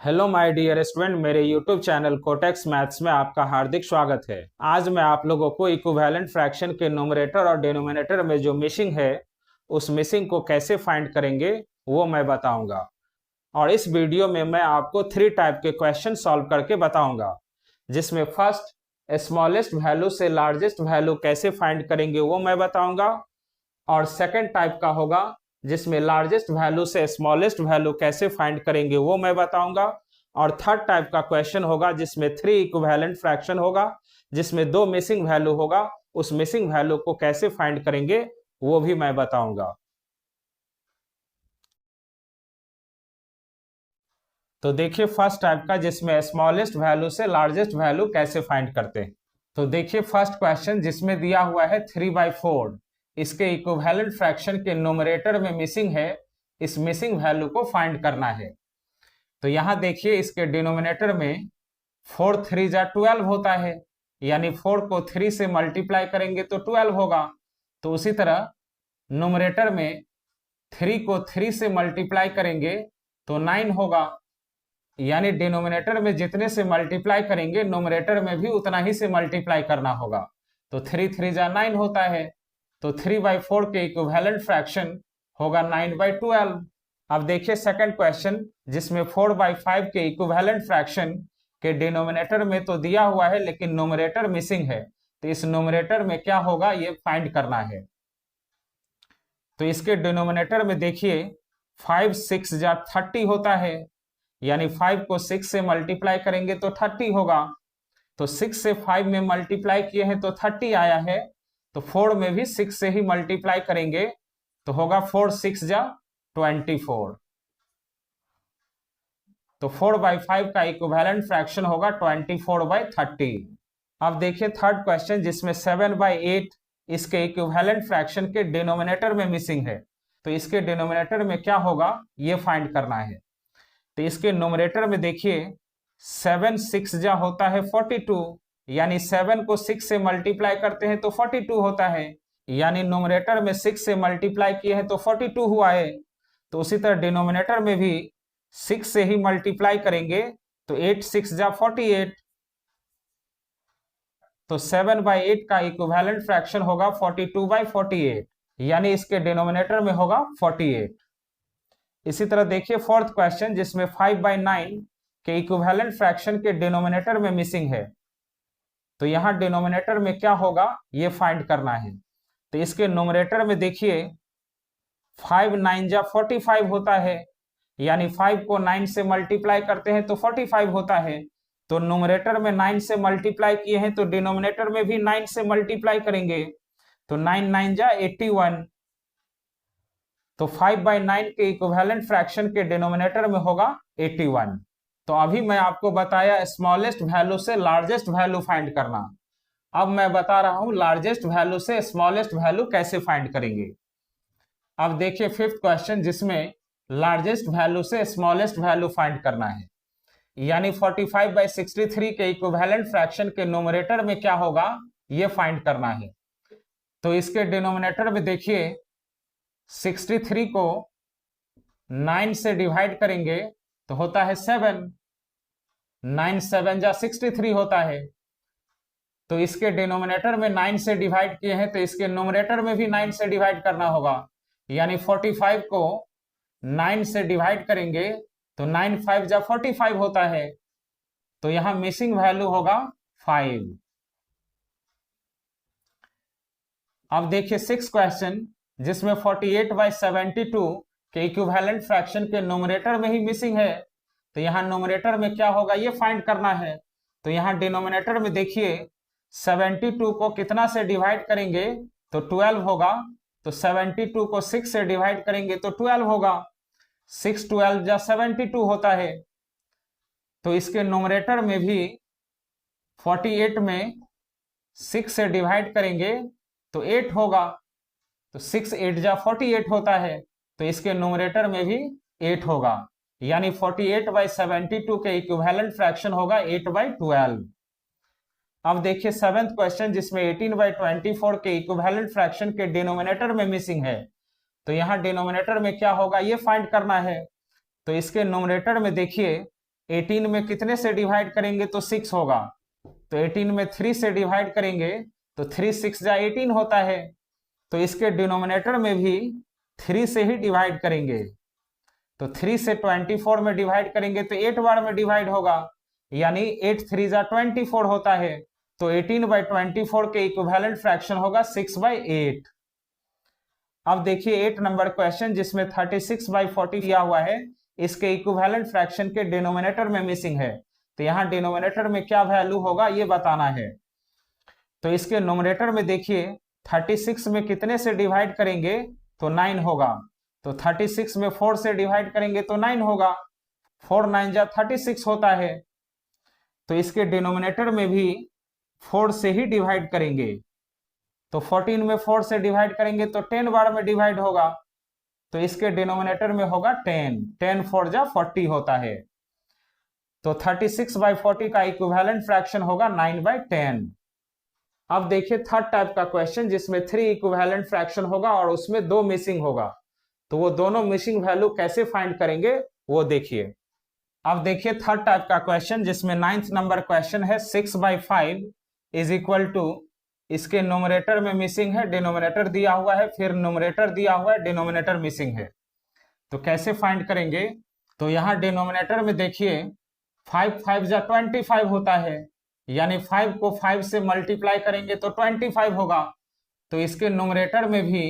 Hello my dear student, मेरे YouTube channel cortex maths में आपका हार्दिक स्वागत है। आज मैं आप लोगों को इक्विवेलेंट फ्रैक्शन के न्यूमरेटर और डिनोमिनेटर में जो मिसिंग है उस मिसिंग को कैसे फाइंड करेंगे वो मैं बताऊंगा। और इस वीडियो में मैं आपको 3 टाइप के क्वेश्चन सॉल्व करके बताऊंगा, जिसमें फर्स्ट स्मॉलेस्ट वैल्यू से लार्जेस्ट वैल्यू कैसे फाइंड करेंगे वो मैं बताऊंगा, और सेकंड टाइप का होगा जिसमें लार्जेस्ट वैल्यू से स्मॉलेस्ट वैल्यू कैसे फाइंड करेंगे वो मैं बताऊंगा, और थर्ड टाइप का क्वेश्चन होगा जिसमें 3 इक्विवेलेंट फ्रैक्शन होगा, जिसमें 2 मिसिंग वैल्यू होगा। उस मिसिंग वैल्यू को कैसे फाइंड करेंगे वो भी मैं बताऊंगा। तो देखिए फर्स्ट टाइप का, जिसमें स्मॉलेस्ट वैल्यू से लार्जेस्ट वैल्यू कैसे फाइंड करते हैं। तो देखिए फर्स्ट क्वेश्चन जिसमें दिया हुआ है 3/4, इसके इक्विवेलेंट फ्रैक्शन के न्यूमरेटर में मिसिंग है, इस मिसिंग वैल्यू को फाइंड करना है। तो यहां देखिए इसके डिनोमिनेटर में 4 3 जा 12 होता है, यानी 4 को 3 से मल्टीप्लाई करेंगे तो 12 होगा। तो उसी तरह न्यूमरेटर में 3 को 3 से मल्टीप्लाई करेंगे तो 9 होगा, यानी डिनोमिनेटर में जितने से मल्टीप्लाई करेंगे न्यूमरेटर में भी उतना ही से मल्टीप्लाई करना होगा। तो 3 3 जा 9 होता है। तो 3/4 के इक्विवेलेंट फ्रैक्शन होगा 9/12। अब देखिए सेकंड क्वेश्चन जिसमें 4/5 के इक्विवेलेंट फ्रैक्शन के डिनोमिनेटर में तो दिया हुआ है लेकिन न्यूमरेटर मिसिंग है, तो इस न्यूमरेटर में क्या होगा ये फाइंड करना है। तो इसके डिनोमिनेटर में देखिए 5 6 जा 30 होता है, यानी 5 को 6 से मल्टीप्लाई करेंगे तो 30 होगा। तो 6 से 5 में मल्टीप्लाई किए हैं तो 30 आया है। तो 4 में भी 6 से ही मल्टीप्लाई करेंगे तो होगा 4 6 जा 24। तो 4/5 का इक्विवेलेंट फ्रैक्शन होगा 24/30। अब देखिए थर्ड क्वेश्चन जिसमें 7/8 इसके इक्विवेलेंट फ्रैक्शन के डिनोमिनेटर में मिसिंग है, तो इसके डिनोमिनेटर में क्या होगा ये फाइंड करना है। तो इसके न्यूमरेटर में देखिए 7 6 जा होता है 42, यानी 7 को 6 से मल्टीप्लाई करते हैं तो 42 होता है, यानी न्यूमरेटर में 6 से मल्टीप्लाई किए हैं तो 42 हुआ है। तो उसी तरह डिनोमिनेटर में भी 6 से ही मल्टीप्लाई करेंगे तो 8 6 जा 48। तो 7/8 का इक्विवेलेंट फ्रैक्शन होगा 42/48, यानी इसके डिनोमिनेटर में होगा 48। इसी तरह देखिए फोर्थ क्वेश्चन जिसमें 5/9 के इक्विवेलेंट फ्रैक्शन के डिनोमिनेटर में मिसिंग है, तो यहां डिनोमिनेटर में क्या होगा ये फाइंड करना है। तो इसके न्यूमरेटर में देखिए 5 9 जा 45 होता है, यानी 5 को 9 से मल्टीप्लाई करते हैं तो 45 होता है। तो न्यूमरेटर में 9 से मल्टीप्लाई किए हैं तो डिनोमिनेटर में भी 9 से मल्टीप्लाई करेंगे तो 9 9 जा 81। तो 5/9 के इक्विवेलेंट फ्रैक्शन के डिनोमिनेटर में होगा 81। तो अभी मैं आपको बताया स्मॉलेस्ट वैल्यू से लार्जेस्ट वैल्यू फाइंड करना। अब मैं बता रहा हूं लार्जेस्ट वैल्यू से स्मॉलेस्ट वैल्यू कैसे फाइंड करेंगे। अब देखिए फिफ्थ क्वेश्चन जिसमें लार्जेस्ट वैल्यू से स्मॉलेस्ट वैल्यू फाइंड करना है, यानी 45/63 के इक्विवेलेंट फ्रैक्शन के न्यूमरेटर में क्या होगा ये फाइंड करना है। तो इसके डिनोमिनेटर में देखिए 63 को 9 से डिवाइड करेंगे तो होता है 7, 9 7 जा 63 होता है। तो इसके डिनोमिनेटर में 9 से डिवाइड किए हैं तो इसके न्यूमरेटर में भी 9 से डिवाइड करना होगा, यानी 45 को 9 से डिवाइड करेंगे तो 9 5 जा 45 होता है। तो यहां मिसिंग वैल्यू होगा 5। अब देखिए सिक्स क्वेश्चन जिसमें 48/72 के इक्विवेलेंट फ्रैक्शन के न्यूमरेटर में ही मिसिंग है, तो यहां न्यूमरेटर में क्या होगा ये फाइंड करना है। तो यहां डिनोमिनेटर में देखिए 72 को कितना से डिवाइड करेंगे तो 12 होगा। तो 72 को 6 से डिवाइड करेंगे तो 12 होगा। 6 12 जा 72 होता है। तो इसके न्यूमरेटर में भी 48 में 6 से डिवाइड करेंगे तो 8 होगा। तो 6 8 जा 48 होता है। तो इसके न्यूमरेटर में भी 8 होगा, यानी 48/72 के इक्विवेलेंट फ्रैक्शन होगा 8/12। अब देखिए सेवेंथ क्वेश्चन जिसमें 18/24 के इक्विवेलेंट फ्रैक्शन के डिनोमिनेटर में मिसिंग है, तो यहां डिनोमिनेटर में क्या होगा ये फाइंड करना है। तो इसके न्यूमरेटर में देखिए 18 में कितने से डिवाइड करेंगे तो 6 होगा, तो 18 में 3 से डिवाइड करेंगे तो 3 6 जा 18 होता है। तो इसके डिनोमिनेटर में भी 3 से ही डिवाइड करेंगे, तो 3 से 24 में डिवाइड करेंगे तो 8 बार में डिवाइड होगा, यानी 8 3 जा 24 होता है। तो 18/24 के इक्विवेलेंट फ्रैक्शन होगा 6/8। अब देखिए 8 नंबर क्वेश्चन जिसमें 36/40 दिया हुआ है, इसके इक्विवेलेंट फ्रैक्शन के डिनोमिनेटर में मिसिंग है, तो यहाँ डिनोमिनेटर में क्या वैल्यू होगा ये बताना है। तो इसके नोमिनेटर में देखिए 36 में कितने से डिवाइड करेंगे तो 9 होगा, तो 36 में 4 से डिवाइड करेंगे तो 9 होगा, 4 9 जा 36 होता है। तो इसके डिनोमिनेटर में भी 4 से ही डिवाइड करेंगे, तो 14 में 4 से डिवाइड करेंगे तो 10 बार में डिवाइड होगा, तो इसके डिनोमिनेटर में होगा 10, 10 4 जा 40 होता है। तो 36/40 का इक्विवेलेंट फ्रैक्शन होगा 9/10। अब देखिए थर्ड टाइप का क्वेश्चन जिसमें 3 इक्विवेलेंट फ्रैक्शन होगा और उसमें 2 मिसिंग होगा, तो वो दोनों मिसिंग वैल्यू कैसे फाइंड करेंगे वो देखिए। अब देखिए थर्ड टाइप का क्वेश्चन जिसमें 9th नंबर क्वेश्चन है 6/5 इज इक्वल टू, इसके नोमिनेटर में मिसिंग है, डिनोमिनेटर दिया हुआ है, फिर नोमिनेटर दिया हुआ है, डिनोमिनेटर मिसिंग है, तो कैसे फाइंड करेंगे। तो यहाँ डिनोमिनेटर में देखिए 5 5 जा 25 होता है, यानी 5 को 5 से मल्टीप्लाई करेंगे तो 25 होगा, तो इसके नोमिनेटर में भी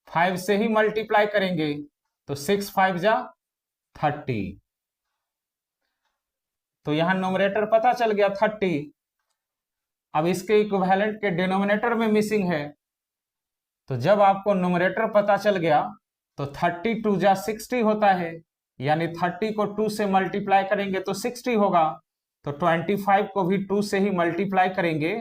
5 से ही मल्टीप्लाई करेंगे तो 6 5 जा 30, तो यहां नोमिनेटर पता चल गया 30। अब इसके इक्विवेलेंट के डिनोमिनेटर में मिसिंग है, तो जब आपको नोमिनेटर पता चल गया तो 32 जा 60 होता है, यानी 30 को 2 से मल्टीप्लाई करेंगे तो 60 होगा, तो 25 को भी 2 से ही मल्टीप्लाई करेंगे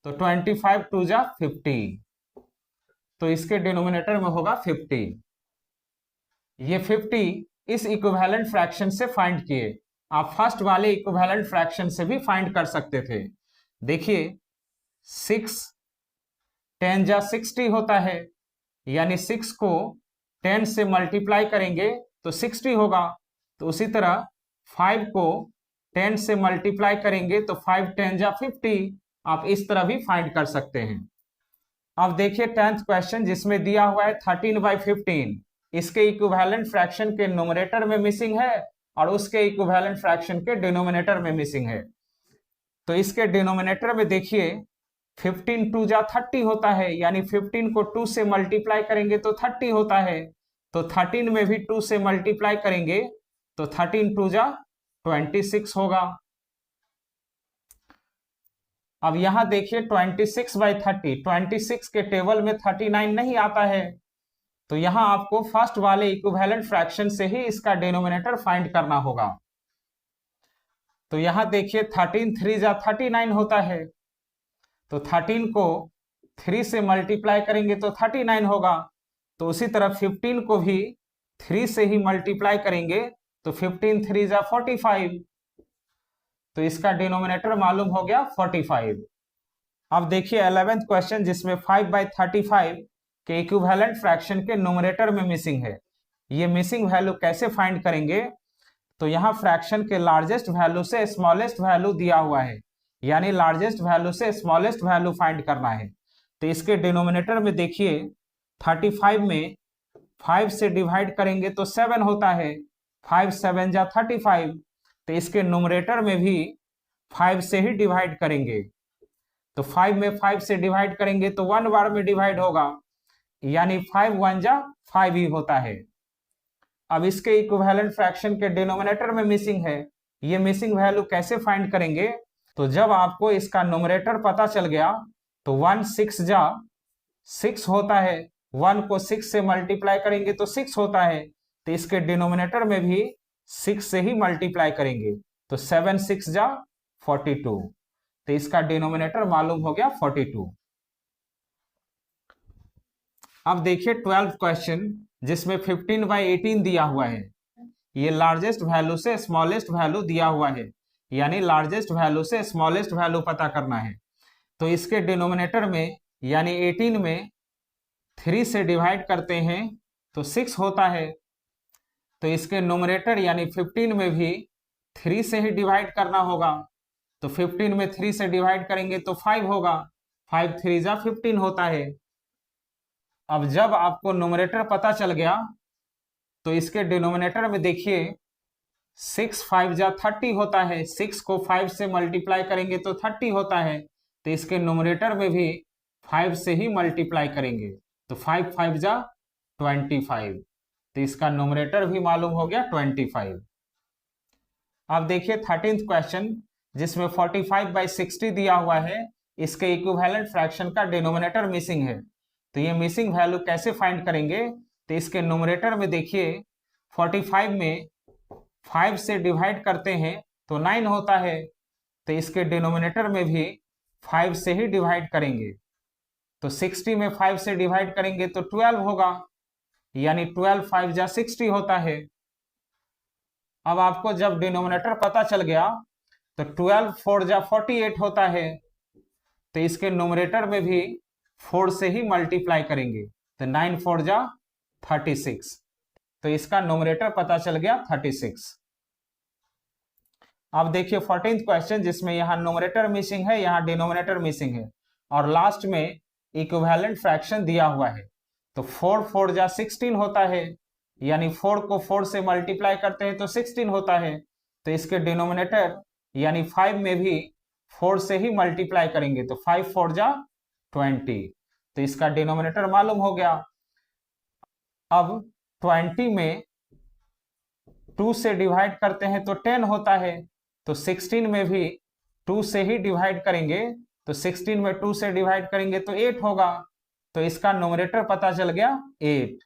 तो 25 2 जा 50, तो इसके डिनोमिनेटर में होगा 50। ये 50 इस इक्विवेलेंट फ्रैक्शन से फाइंड किए, आप फर्स्ट वाले इक्विवेलेंट फ्रैक्शन से भी फाइंड कर सकते थे। देखिए 6 10 जा 60 होता है, यानी 6 को 10 से मल्टीप्लाई करेंगे तो 60 होगा, तो उसी तरह 5 को 10 से मल्टीप्लाई करेंगे तो 5 10 जा 50, आप इस तरह भी फाइंड कर सकते हैं। अब देखिए 10th क्वेश्चन जिसमें दिया हुआ है 13/15, इसके इक्विवेलेंट फ्रैक्शन के नोमिनेटर में मिसिंग है और उसके इक्विवेलेंट फ्रैक्शन के डिनोमिनेटर में मिसिंग है। तो इसके डिनोमिनेटर में देखिए 15 2 जा 30 होता है, यानी 15 को 2 से मल्टीप्लाई करेंगे तो 30 होता है, तो 13 में भी 2 से मल्टीप्लाई करेंगे तो 13 2 जा 26 होगा। अब यहां देखिए 26/30, 26 के टेबल में 39 नहीं आता है, तो यहां आपको फर्स्ट वाले इक्विवेलेंट फ्रैक्शन से ही इसका डिनोमिनेटर फाइंड करना होगा। तो यहां देखिए 13 3 जा 39 होता है, तो 13 को 3 से मल्टीप्लाई करेंगे तो 39 होगा, तो उसी तरह 15 को भी 3 से ही मल्टीप्लाई करेंगे तो 15 3 जा 45, तो इसका डिनोमिनेटर मालूम हो गया 45। अब देखिए 11th क्वेश्चन जिसमें 5/35 के इक्विवेलेंट फ्रैक्शन के नोमिनेटर में मिसिंग है, ये मिसिंग वैल्यू कैसे फाइंड करेंगे। तो यहाँ फ्रैक्शन के लार्जेस्ट वैल्यू से स्मॉलेस्ट वैल्यू दिया हुआ है, यानी लार्जेस्ट वैल्यू से स्मॉलेस्ट वैल्यू फाइंड करना है। तो इसके डिनोमिनेटर में देखिए 35 में 5 से डिवाइड करेंगे तो 7 होता है, 5 7 जा 35, तो इसके नोमिनेटर में भी 5 से ही डिवाइड करेंगे, तो 5 में 5 से डिवाइड करेंगे तो 1 बार में डिवाइड होगा, यानी 5 1 जा 5 ही होता है। अब इसके इक्विवेलेंट फ्रैक्शन के डिनोमिनेटर में मिसिंग है, ये मिसिंग वैल्यू कैसे फाइंड करेंगे। तो जब आपको इसका नोमिनेटर पता चल गया तो 1 6 जा 6 होता है, 1 को 6 से मल्टीप्लाई करेंगे तो 6 होता है, तो इसके डिनोमिनेटर में भी 6 से ही मल्टीप्लाई करेंगे तो 7 6 जा 42, तो इसका डिनोमिनेटर मालूम हो गया 42। अब देखिए 12th क्वेश्चन जिसमें 15/18 दिया हुआ है, ये लार्जेस्ट वैल्यू से स्मॉलेस्ट वैल्यू दिया हुआ है, यानी लार्जेस्ट वैल्यू से स्मॉलेस्ट वैल्यू पता करना है। तो इसके डिनोमिनेटर में यानी 18 में 3 से डिवाइड करते हैं तो 6 होता है, तो इसके नोमिनेटर यानी 15 में भी 3 से ही डिवाइड करना होगा, तो 15 में 3 से डिवाइड करेंगे तो 5 होगा, 5 3 जा 15 होता है। अब जब आपको न्यूमरेटर पता चल गया तो इसके डिनोमिनेटर में देखिए 6 5 जा 30 होता है, 6 को 5 से मल्टीप्लाई करेंगे तो 30 होता है, तो इसके न्यूमरेटर में भी 5 से ही मल्टीप्लाई करेंगे, तो 5 5 जा 25, तो इसका न्यूमरेटर भी मालूम हो गया 25। अब देखिए 13th क्वेश्चन जिसमें 45/60 दिया हुआ है, इसके इक्विवेलेंट फ्रैक्शन का डिनोमिनेटर मिसिंग है, तो ये मिसिंग वैल्यू कैसे फाइंड करेंगे, तो इसके न्यूमरेटर में देखिए 45 में 5 से डिवाइड करते हैं तो 9 होता है, तो इसके डिनोमिनेटर में भी 5 से ही डिवाइड करेंगे, तो 60 में 5 से डिवाइड करेंगे तो 12 होगा, यानी 12 5 जा 60 होता है। अब आपको जब डिनोमिनेटर पता चल गया तो 12 4 जा 48 होता है, तो इसके न्यूमरेटर में भी 4 से ही मल्टीप्लाई करेंगे, तो 9 4 जा 36, तो इसका न्यूमरेटर पता चल गया 36। अब देखिए 14th क्वेश्चन जिसमें यहाँ न्यूमरेटर मिसिंग है, यहाँ डिनोमिनेटर मिसिंग है, और लास्ट में इक्विवेलेंट फ्रैक्शन दिया हुआ है, तो 4 4 जा 16 होता है, यानी 4 को 4 से मल्टीप्लाई करते हैं तो 16 होता है, तो इसके डिनोमिनेटर यानी 5 में भी 4 से ही मल्टीप्लाई करेंगे, तो 5 4 जा 20, तो इसका डिनोमिनेटर मालूम हो गया। अब 20 में 2 से डिवाइड करते हैं तो 10 होता है, तो 16 में भी 2 से ही डिवाइड करेंगे, तो 16 में 2 से डिवाइड करेंगे तो 8 होगा, तो इसका न्यूमरेटर पता चल गया 8,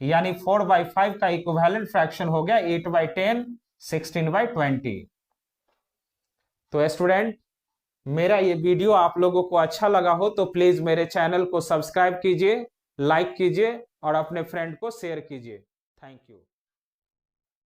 यानी 4/5 का इक्विवेलेंट फ्रैक्शन हो गया 8/10 16/20। तो स्टूडेंट, मेरा ये वीडियो आप लोगों को अच्छा लगा हो तो प्लीज मेरे चैनल को सब्सक्राइब कीजिए, लाइक कीजिए और अपने फ्रेंड को शेयर कीजिए। Thank you.